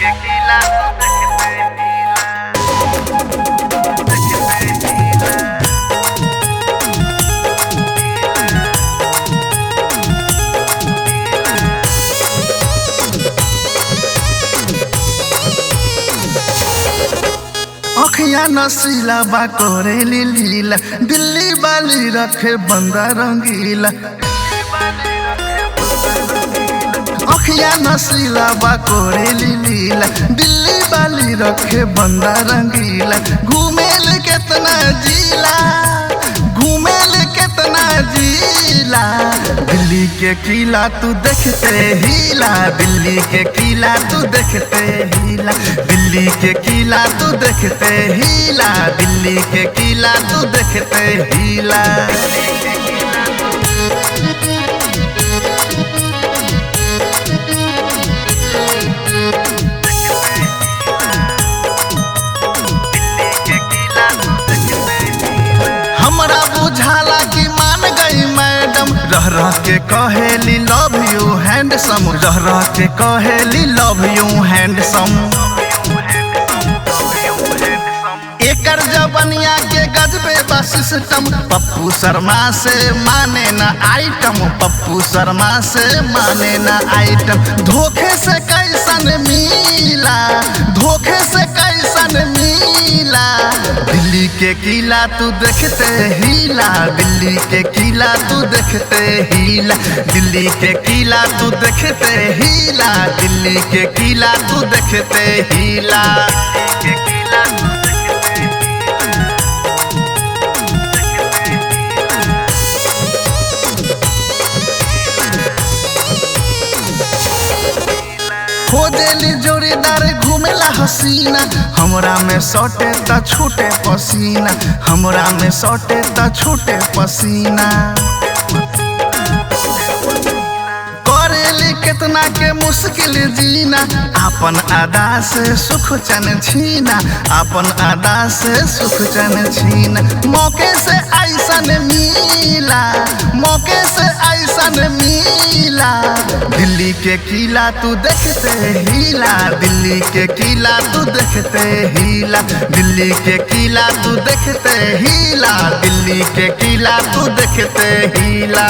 के किला देखते अखिया नसीला बा करेली लीला, दिल्ली बाली रखे बंदा रंगीला। अखिया नसीला बा करेली लीला, दिल्ली बाली रखे बंदा रंगीला। घूमेल केतना जिला, घूमेल केतना जिला। दिल्ली के किला तू देखते हिला, दिल्ली के किला तू देखते हिला, दिल्ली के किला तू देखते हिला, दिल्ली के किला तू देखते हिला। हमरा बुझाला कि मान गई मैडम, रह रह के कहेली लव यू हैंडसम, रह रह के कहेली लव यू हैंडसम। एकर जबनिया के गजबे बा सिस्टम, पप्पू शर्मा से माने ना आइटम, पप्पू शर्मा से माने ना आइटम। धोखे से कैसन मिला, धोखे से कैसन मिला। दिल्ली के किला तू देखते हिला, दिल्ली के किला तू देखते हिला, दिल्ली के किला तू देखते हिला, दिल्ली के किला तू देखते हिला। खोजेली जोड़ीदार घूमेला हसीना, हमरा में सटे त छूटे पसीना, हमरा में सटे त छूटे पसीना। करेली कितना के मुश्किल जीना, अपन अदा से सुख चन छीना, अपन अदा से सुख चन छीना। मौके से ऐसन मिला, मौके से ऐसन मिला। दिल्ली के किला तू देखते हिला, दिल्ली के किला तू देखते हिला, दिल्ली के किला तू देखते हिला, दिल्ली के किला तू देखते हिला।